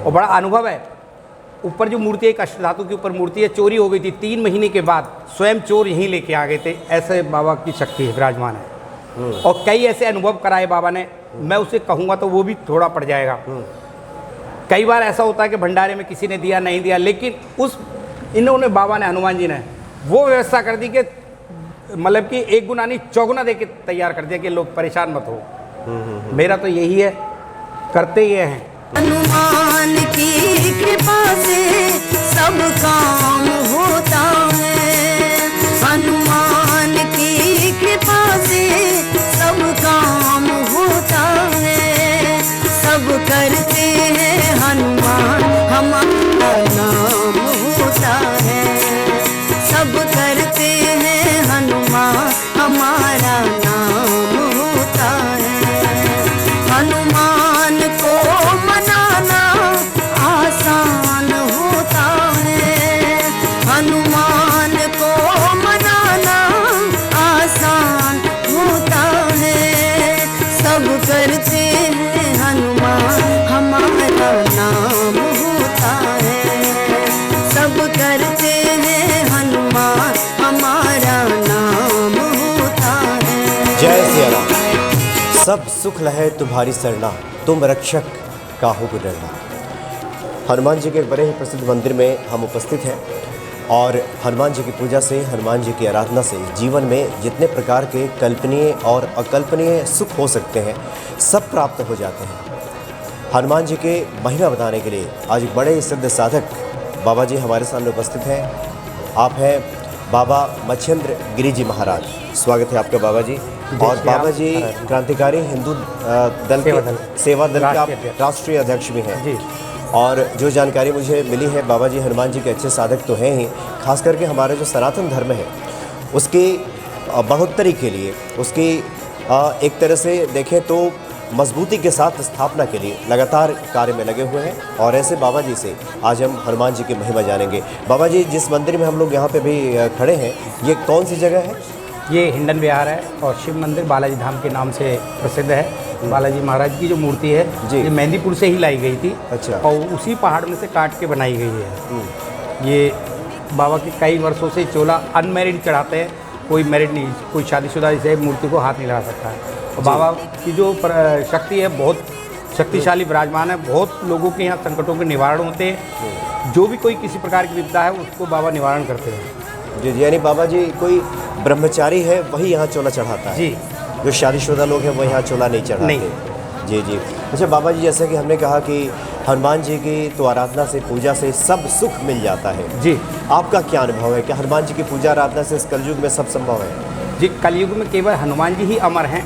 और बड़ा अनुभव है। ऊपर जो मूर्ति है, एक अष्टधातु के ऊपर मूर्ति है, चोरी हो गई थी, 3 महीने के बाद स्वयं चोर यहीं लेके आ गए थे। ऐसे बाबा की शक्ति है, विराजमान है। और कई ऐसे अनुभव कराए बाबा ने, मैं उसे कहूँगा तो वो भी थोड़ा पड़ जाएगा। कई बार ऐसा होता है कि भंडारे में किसी ने दिया नहीं दिया, लेकिन इन्होंने बाबा ने, हनुमान जी ने वो व्यवस्था कर दी कि मतलब कि 1 गुना नहीं 4 गुना दे के तैयार कर दिया कि लोग परेशान मत हो। मेरा तो यही है, करते ये हैं। हनुमान की कृपा से सब काम होता है, हनुमान की कृपा से सब काम होता है, सब करते हैं हनुमान हमारा नाम होता है, सब करते हैं हनुमान हमारा नाम होता है। हनुमान को मनाना आसान होता है, हनुमान को मनाना आसान होता है, सब करते हैं हनुमान हमारा नाम होता है, सब करते हैं हनुमान हमारा नाम होता है। जय सिया राम। सब सुख लहे तुम्हारी सरना, तुम रक्षक काहू को डरना। हनुमान जी के एक बड़े ही प्रसिद्ध मंदिर में हम उपस्थित हैं और हनुमान जी की पूजा से, हनुमान जी की आराधना से जीवन में जितने प्रकार के कल्पनीय और अकल्पनीय सुख हो सकते हैं सब प्राप्त हो जाते हैं। हनुमान जी के महिमा बताने के लिए आज एक बड़े ही सिद्ध साधक बाबा जी हमारे सामने उपस्थित हैं। आप हैं बाबा मच्छिंद्र गिरी जी महाराज। स्वागत है आपका बाबा जी। और बाबा जी क्रांतिकारी हिंदू दल के सेवा दल का राष्ट्रीय अध्यक्ष भी हैं जी। और जो जानकारी मुझे मिली है, बाबा जी हनुमान जी के अच्छे साधक तो हैं ही, खास करके हमारा जो सनातन धर्म है उसकी बढ़ोतरी के लिए, उसकी एक तरह से देखें तो मजबूती के साथ स्थापना के लिए लगातार कार्य में लगे हुए हैं। और ऐसे बाबा जी से आज हम हनुमान जी की महिमा जानेंगे। बाबा जी, जिस मंदिर में हम लोग यहाँ पे भी खड़े हैं, ये कौन सी जगह है? ये हिंडन विहार है और शिव मंदिर बालाजी धाम के नाम से प्रसिद्ध है। बालाजी महाराज की जो मूर्ति है ये मेहंदीपुर से ही लाई गई थी। अच्छा। और उसी पहाड़ में से काट के बनाई गई है। ये बाबा के कई वर्षों से चोला अनमैरिड चढ़ाते हैं, कोई मैरिड नहीं, कोई शादीशुदा इसे मूर्ति को हाथ नहीं लगा सकता है। और बाबा की जो शक्ति है बहुत शक्तिशाली विराजमान है। बहुत लोगों के यहाँ संकटों के निवारण होते हैं। जो भी कोई किसी प्रकार की विपदा है उसको बाबा निवारण करते हैं। जी, यानी बाबा जी कोई ब्रह्मचारी है वही यहाँ चोला चढ़ाता है जी। जो शादीशुदा लोग हैं वो यहाँ चोला नहीं चढ़ाते। नहीं। जी जी। अच्छा बाबा जी, जैसे कि हमने कहा कि हनुमान जी की तो आराधना से, पूजा से सब सुख मिल जाता है जी। आपका क्या अनुभव है कि हनुमान जी की पूजा आराधना से इस कलयुग में सब संभव है? जी, कलयुग में केवल हनुमान जी ही अमर हैं,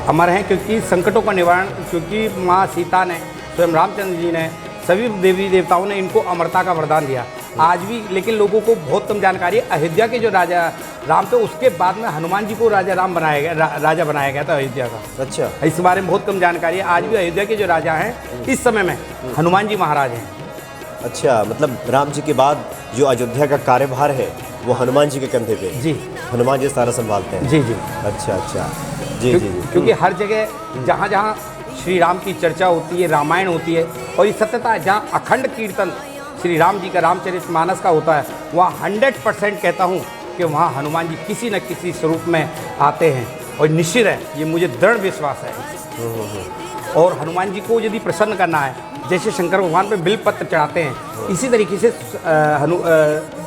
अमर हैं, क्योंकि संकटों का निवारण, क्योंकि माँ सीता ने, स्वयं रामचंद्र जी ने, सभी देवी देवताओं ने इनको अमरता का वरदान दिया। आज भी लेकिन लोगों को बहुत कम जानकारी है। अयोध्या के जो राजा राम थे उसके बाद में हनुमान जी को राजा राम बनाया गया, राजा बनाया गया था अयोध्या का। अच्छा। इस बारे में बहुत कम जानकारी है। आज भी अयोध्या के जो राजा हैं इस समय में हनुमान जी महाराज हैं। अच्छा, मतलब राम जी के बाद जो अयोध्या का कार्यभार है वो हनुमान जी के कंधे पे जी। हनुमान जी सारा संभालते हैं। जी जी। अच्छा अच्छा। जी जी जी। क्योंकि हर जगह जहाँ जहाँ श्री राम की चर्चा होती है, रामायण होती है, और ये सत्यता है, जहाँ अखंड कीर्तन श्री राम जी का, रामचरितमानस का होता है, वहाँ 100% कहता हूँ कि वहाँ हनुमान जी किसी न किसी स्वरूप में आते हैं। और निश्चित है, ये मुझे दृढ़ विश्वास है। और हनुमान जी को यदि प्रसन्न करना है, जैसे शंकर भगवान पे बिलपत्र चढ़ाते हैं, इसी तरीके से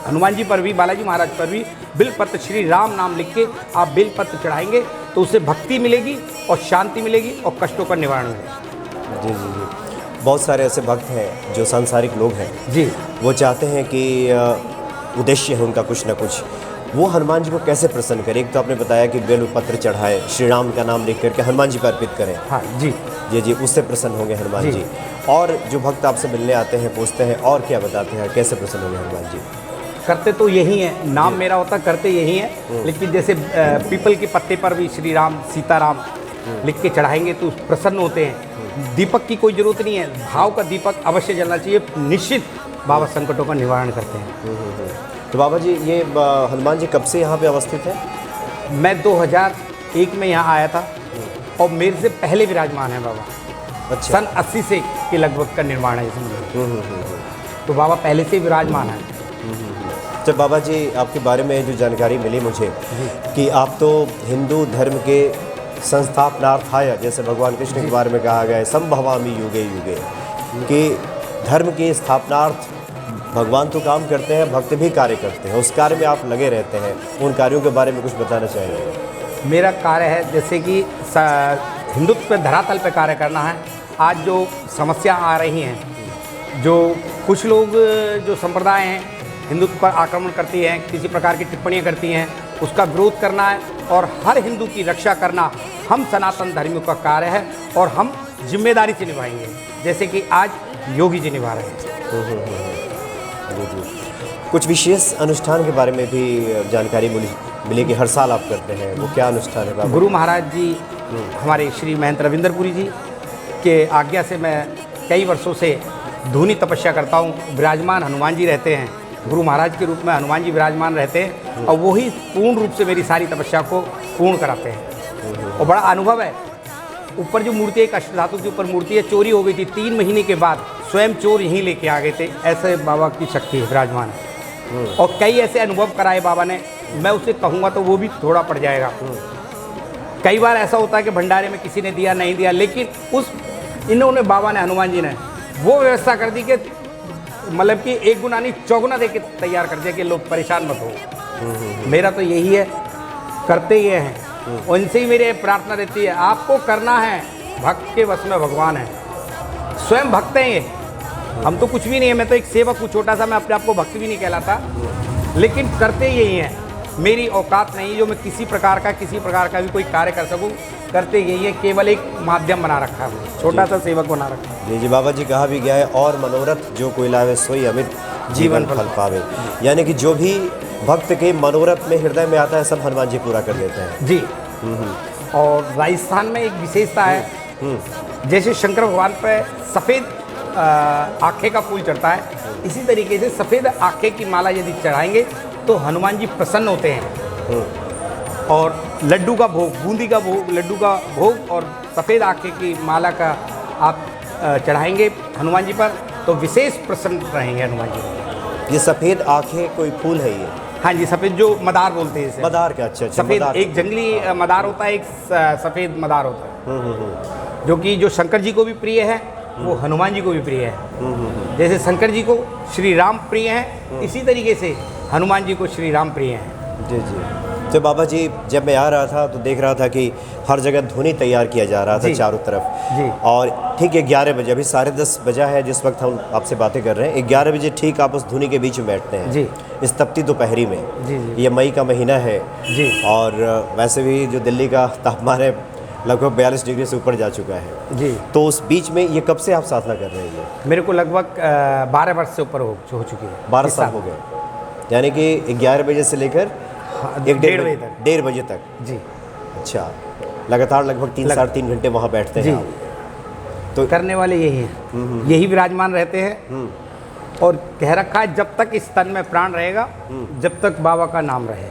हनुमान जी पर भी, बालाजी महाराज पर भी बिलपत्र, श्री राम नाम लिख के आप बिलपत्र चढ़ाएंगे तो उससे भक्ति मिलेगी और शांति मिलेगी और कष्टों का निवारण मिलेगा। जी जी जी। बहुत सारे ऐसे भक्त हैं जो सांसारिक लोग हैं जी, वो चाहते हैं कि उद्देश्य है उनका कुछ ना कुछ, वो हनुमान जी को कैसे प्रसन्न करें? एक तो आपने बताया कि बेलपत्र चढ़ाए, श्री राम का नाम लिख करके हनुमान जी पर अर्पित करें। हाँ जी जी जी, उससे प्रसन्न होंगे हनुमान जी। और जो भक्त आपसे मिलने आते हैं, पूछते हैं और क्या बताते हैं, कैसे प्रसन्न होंगे हनुमान जी? करते तो यही है, नाम मेरा होता, करते यही है। लेकिन जैसे पीपल के पत्ते पर भी श्री राम सीताराम लिख के चढ़ाएंगे तो प्रसन्न होते हैं। दीपक की कोई ज़रूरत नहीं है, भाव का दीपक अवश्य जलना चाहिए। निश्चित बाबा संकटों का निवारण करते हैं। तो बाबा जी, ये हनुमान जी कब से यहाँ पे अवस्थित है? मैं 2001 में यहाँ आया था और मेरे से पहले विराजमान है बाबा। अच्छा। सन 80 से के लगभग का निर्माण है इस मंदिर। तो बाबा पहले से ही विराजमान है। तो बाबा जी आपके बारे में जो जानकारी मिली मुझे कि आप तो हिंदू धर्म के संस्थापनार्थाय, जैसे भगवान कृष्ण के बारे में कहा गया है, संभवामि युगे युगे, कि धर्म की स्थापनार्थ भगवान तो काम करते हैं, भक्त भी कार्य करते हैं, उस कार्य में आप लगे रहते हैं। उन कार्यों के बारे में कुछ बताना चाहिए। मेरा कार्य है जैसे कि हिंदुत्व पे धरातल पे कार्य करना है। आज जो समस्या आ रही हैं, जो कुछ लोग जो संप्रदाय हैं हिंदुत्व पर आक्रमण करती हैं, किसी प्रकार की टिप्पणियां करती हैं, उसका विरोध करना है और हर हिंदू की रक्षा करना हम सनातन धर्मियों का कार्य है और हम जिम्मेदारी से निभाएंगे, जैसे कि आज योगी जी निभा रहे हैं। कुछ विशेष अनुष्ठान के बारे में भी जानकारी मिली कि हर साल आप करते हैं, वो क्या अनुष्ठान है बाबा? गुरु महाराज जी हमारे श्री महंत रविंद्रपुरी जी के आज्ञा से मैं कई वर्षों से धूनी तपस्या करता हूँ। विराजमान हनुमान जी रहते हैं, गुरु महाराज के रूप में हनुमान जी विराजमान रहते हैं और वही पूर्ण रूप से मेरी सारी तपस्या को पूर्ण कराते हैं। और बड़ा अनुभव है। ऊपर जो मूर्ति है, एक अष्टधातु के ऊपर मूर्ति है, चोरी हो गई थी, 3 महीने के बाद स्वयं चोर यहीं लेके आ गए थे। ऐसे बाबा की शक्ति है विराजमान है। और कई ऐसे अनुभव कराए बाबा ने, मैं उसे कहूँगा तो वो भी थोड़ा पड़ जाएगा। कई बार ऐसा होता है कि भंडारे में किसी ने दिया नहीं दिया, लेकिन इन्होंने बाबा ने, हनुमान जी ने वो व्यवस्था कर दी कि मतलब कि 1 गुना नहीं 4 गुना दे के तैयार कर दिया कि लोग परेशान मत हो। मेरा तो यही है, करते ये हैं। उनसे ही मेरी प्रार्थना रहती है, आपको करना है, भक्त के वश में भगवान है। स्वयं भक्त हैं ये, हम तो कुछ भी नहीं है। मैं तो एक सेवक हूँ छोटा सा, मैं अपने आप को भक्त भी नहीं कहलाता, लेकिन करते यही हैं। मेरी औकात नहीं जो मैं किसी प्रकार का भी कोई कार्य कर सकूं, करते यही है। केवल एक माध्यम बना रखा है, छोटा सा सेवक बना रखा है। जी बाबा जी कहा भी गया है, और मनोरथ जो कोई लावे सोई अमित जीवन फल पावे, यानी कि जो भी भक्त के मनोरथ में हृदय में आता है सब हनुमान जी पूरा कर देते हैं। जी। और राजस्थान में एक विशेषता है, जैसे शंकर भगवान पर सफ़ेद आँखें का फूल चढ़ता है, इसी तरीके से सफ़ेद आँखें की माला यदि चढ़ाएंगे तो हनुमान जी प्रसन्न होते हैं। और लड्डू का भोग, बूंदी का भोग, लड्डू का भोग और सफ़ेद आँखें की माला का आप चढ़ाएंगे हनुमान जी पर तो विशेष प्रसन्न रहेंगे हनुमान जी। ये सफ़ेद आँखें कोई फूल है ये? हाँ जी, सफ़ेद जो मदार बोलते हैं इसे। मदार का? अच्छा, सफ़ेद एक जंगली मदार होता है, एक सफ़ेद मदार होता है, जो कि जो शंकर जी को भी प्रिय है, वो हनुमान जी को भी प्रिय है। जैसे शंकर जी को श्री राम प्रिय हैं, इसी तरीके से हनुमान जी को श्री राम प्रिय हैं। जी जी। तो बाबा जी जब मैं आ रहा था तो देख रहा था कि हर जगह धुनी तैयार किया जा रहा था चारों तरफ जी। और ठीक 11 बजे, अभी 10:30 बजा है जिस वक्त हम आपसे बातें कर रहे हैं, 11 बजे ठीक आप उस धुनी के बीच में बैठते हैं जी, इस तपती दोपहरी में। जी जी। ये मई का महीना है जी। और वैसे भी जो दिल्ली का तापमान है लगभग 42 डिग्री से ऊपर जा चुका है जी। तो उस बीच में ये कब से आप साधना कर रहे हैं? मेरे को लगभग 12 वर्ष से ऊपर हो चुकी है। 12 साल हो गए, यानी कि 11 बजे से लेकर 1-1.5 बजे तक। जी। अच्छा, लगातार लगभग 3-3.5 घंटे वहाँ बैठते हैं आप। तो करने वाले यही हैं, यही विराजमान रहते हैं और कह रखा है जब तक इस तन में प्राण रहेगा, जब तक बाबा का नाम रहे।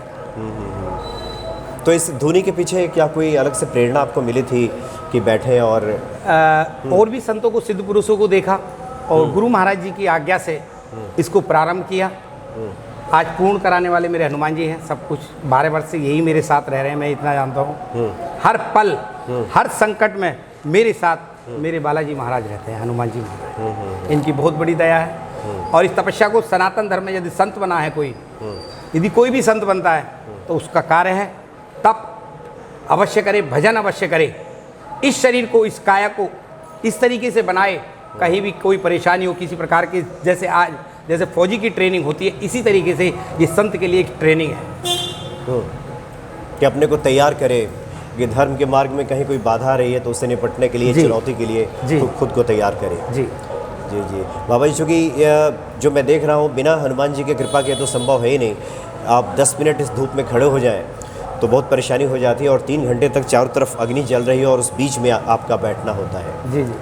तो इस धुनी के पीछे क्या कोई अलग से प्रेरणा आपको मिली थी कि बैठे? और भी संतों को, सिद्ध पुरुषों को देखा और गुरु महाराज जी की आज्ञा से इसको प्रारंभ किया। आज पूर्ण कराने वाले मेरे हनुमान जी हैं। सब कुछ 12 वर्ष से यही मेरे साथ रह रहे हैं, मैं इतना जानता हूँ। हर पल, हर संकट में मेरे साथ मेरे बालाजी महाराज रहते हैं, हनुमान जी महाराज। इनकी बहुत बड़ी दया है। और इस तपस्या को सनातन धर्म में यदि संत बना है कोई, यदि कोई भी संत बनता है तो उसका कार्य है तप अवश्य करे, भजन अवश्य करे, इस शरीर को, इस काया को इस तरीके से बनाए, कहीं भी कोई परेशानी हो किसी प्रकार की, जैसे आज जैसे फौजी की ट्रेनिंग होती है, इसी तरीके से ये संत के लिए एक ट्रेनिंग है कि अपने को तैयार करे कि धर्म के मार्ग में कहीं कोई बाधा आ रही है तो उससे निपटने के लिए, चुनौती के लिए खुद को तैयार करे। जी जी जी। बाबा जी, चूँकि जो मैं देख रहा हूँ बिना हनुमान जी की कृपा के तो संभव है ही नहीं। आप 10 मिनट इस धूप में खड़े हो जाएं तो बहुत परेशानी हो जाती है और 3 घंटे तक चारों तरफ अग्नि जल रही है और उस बीच में आपका बैठना होता है। जी जी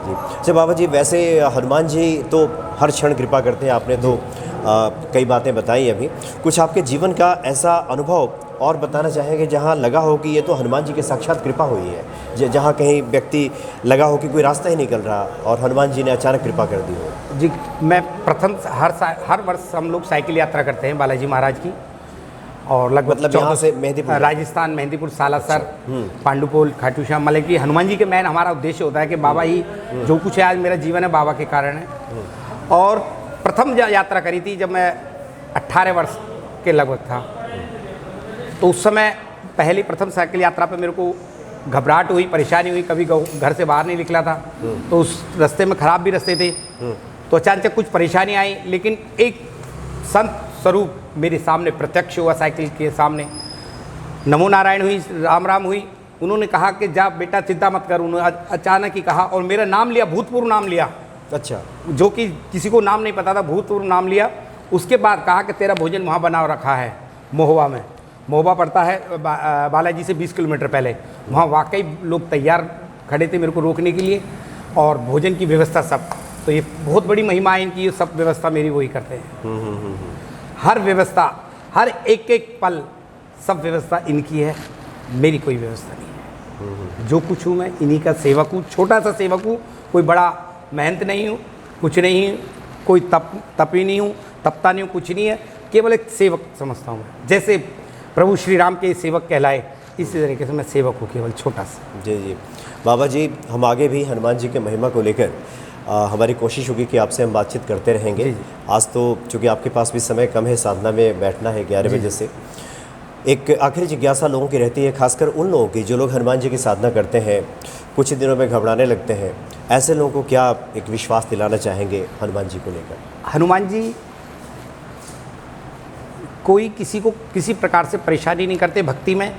जी। अच्छा बाबा जी, वैसे हनुमान जी तो हर क्षण कृपा करते हैं, आपने तो कई बातें बताई अभी। कुछ आपके जीवन का ऐसा अनुभव और बताना चाहेंगे जहाँ लगा हो कि ये तो हनुमान जी की साक्षात कृपा हुई है, जहाँ कहीं व्यक्ति लगा हो कि कोई रास्ता ही निकल रहा और हनुमान जी ने अचानक कृपा कर दी हो? जी, मैं प्रथम हर वर्ष हम लोग साइकिल यात्रा करते हैं बालाजी महाराज की, और लगभग मतलब यहाँ से मेहंदीपुर, राजस्थान, मेहंदीपुर, सालासर, पांडुपोल, खाटू श्याम, मतलब कि हनुमान जी के मेन हमारा उद्देश्य होता है कि बाबा ही जो कुछ है आज मेरा जीवन है बाबा के कारण है। और प्रथम यात्रा करी थी जब मैं 18 वर्ष के लगभग था, तो उस समय पहली प्रथम साइकिल यात्रा पे मेरे को घबराहट हुई, परेशानी हुई, कभी घर से बाहर नहीं निकला था, तो उस रास्ते में ख़राब भी रास्ते थे, तो अचानक कुछ परेशानी आई, लेकिन एक संत स्वरूप मेरे सामने प्रत्यक्ष हुआ, साइकिल के सामने नमो नारायण हुई, राम राम हुई। उन्होंने कहा कि जा बेटा चिंता मत कर, उन्होंने अचानक ही कहा और मेरा नाम लिया, भूतपूर्व नाम लिया। अच्छा। जो कि किसी को नाम नहीं पता था, भूतपूर्व नाम लिया। उसके बाद कहा कि तेरा भोजन वहाँ बना रखा है महोबा में, महोबा पड़ता है बालाजी से 20 किलोमीटर पहले, वहाँ वाकई लोग तैयार खड़े थे मेरे को रोकने के लिए, और भोजन की व्यवस्था सब, तो ये बहुत बड़ी महिमा है इनकी, ये सब व्यवस्था मेरी वही करते हैं। हर व्यवस्था, हर एक एक पल सब व्यवस्था इनकी है, मेरी कोई व्यवस्था नहीं है। जो कुछ हूँ मैं इन्हीं का सेवक हूँ, छोटा सा सेवक हूँ, कोई बड़ा मेहनत नहीं हूँ, कुछ नहीं हूँ, कोई तपी नहीं हूँ, तपता नहीं हूँ, कुछ नहीं है, केवल एक सेवक समझता हूँ मैं। जैसे प्रभु श्री राम के सेवक कहलाए, इसी तरीके से मैं सेवक हूँ, केवल छोटा सा। जी जी बाबा जी, हम आगे भी हनुमान जी के महिमा को लेकर हमारी कोशिश होगी कि आपसे हम बातचीत करते रहेंगे। आज तो चूँकि आपके पास भी समय कम है, साधना में बैठना है 11 बजे से। एक आखिरी जिज्ञासा लोगों की रहती है, खासकर उन लोगों की जो लोग हनुमान जी की साधना करते हैं, कुछ ही दिनों में घबराने लगते हैं, ऐसे लोगों को क्या एक विश्वास दिलाना चाहेंगे हनुमान जी को लेकर? हनुमान जी कोई किसी को किसी प्रकार से परेशानी नहीं करते भक्ति में,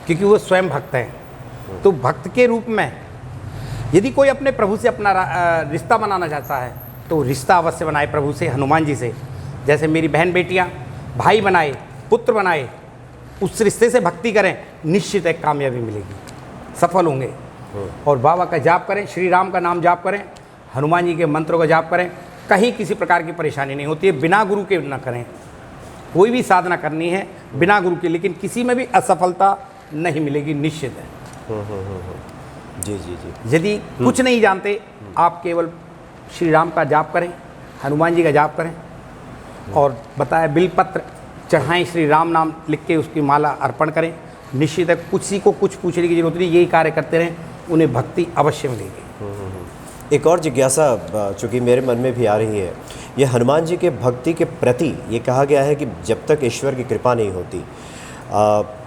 क्योंकि वो स्वयं भक्त हैं। तो भक्त के रूप में यदि कोई अपने प्रभु से अपना रिश्ता बनाना चाहता है तो रिश्ता अवश्य बनाए प्रभु से, हनुमान जी से। जैसे मेरी बहन बेटियां भाई बनाए, पुत्र बनाए, उस रिश्ते से भक्ति करें, निश्चित एक कामयाबी मिलेगी, सफल होंगे। और बाबा का जाप करें, श्री राम का नाम जाप करें, हनुमान जी के मंत्रों का जाप करें, कहीं किसी प्रकार की परेशानी नहीं होती है। बिना गुरु के ना करें, कोई भी साधना करनी है बिना गुरु के, लेकिन किसी में भी असफलता नहीं मिलेगी, निश्चित है। जी जी जी। यदि कुछ नहीं जानते, आप केवल श्री राम का जाप करें, हनुमान जी का जाप करें, और बताया बिलपत्र चढ़ाएं, श्री राम नाम लिख के उसकी माला अर्पण करें, निश्चित है किसी को कुछ पूछने की जरूरत नहीं, यही कार्य करते रहें, उन्हें भक्ति अवश्य मिलेगी। एक और जिज्ञासा चूँकि मेरे मन में भी आ रही है, ये हनुमान जी के भक्ति के प्रति ये कहा गया है कि जब तक ईश्वर की कृपा नहीं होती,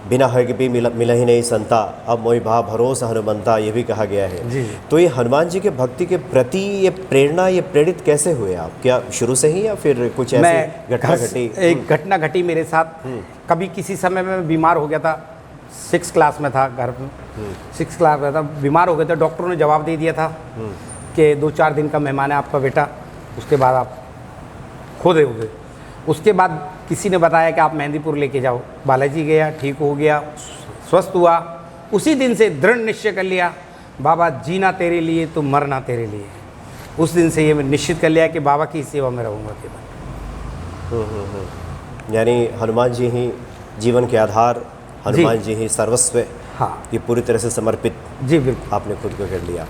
बिना है कि भी मिला ही नहीं संता, अब मोहि भा भरोसा हनुमंता, ये भी कहा गया है। जी। तो ये हनुमान जी के भक्ति के प्रति ये प्रेरणा, ये प्रेरित कैसे हुए आप? क्या शुरू से ही या फिर कुछ ऐसी घटना घटी? एक घटना घटी मेरे साथ। कभी किसी समय में मैं बीमार हो गया था, 6th क्लास में था, घर में 6th क्लास में था, बीमार हो गया था। डॉक्टरों ने जवाब दे दिया था कि 2-4 दिन का मेहमान है आपका बेटा, उसके बाद आप खो दोगे। उसके बाद किसी ने बताया कि आप मेहंदीपुर लेके जाओ। बालाजी गया, ठीक हो गया, स्वस्थ हुआ। उसी दिन से दृढ़ निश्चय कर लिया, बाबा जीना तेरे लिए तो मरना तेरे लिए। उस दिन से ये मैं निश्चित कर लिया कि बाबा की सेवा में रहूँगा केवल। यानी हनुमान जी ही जीवन के आधार, हनुमान जी ही सर्वस्व। हाँ, ये पूरी तरह से समर्पित। जी बिल्कुल, आपने खुद को कर लिया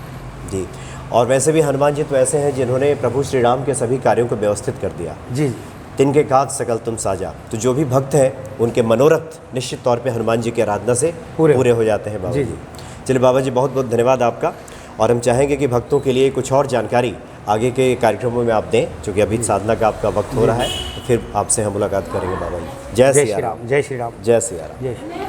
जी। और वैसे भी हनुमान जी तो ऐसे हैं जिन्होंने प्रभु श्री राम के सभी कार्यों को व्यवस्थित कर दिया। जी। तिनके काज सकल तुम साजा। तो जो भी भक्त हैं उनके मनोरथ निश्चित तौर पे हनुमान जी की आराधना से पूरे हो जाते हैं बाबा जी। चलिए बाबा जी, बहुत बहुत धन्यवाद आपका। और हम चाहेंगे कि भक्तों के लिए कुछ और जानकारी आगे के कार्यक्रमों में आप दें, क्योंकि अभी साधना का आपका वक्त हो रहा है, तो फिर आपसे हम मुलाकात करेंगे बाबा जी। जय श्री राम। जय श्री राम। जय श्री राम। जय श्री राम।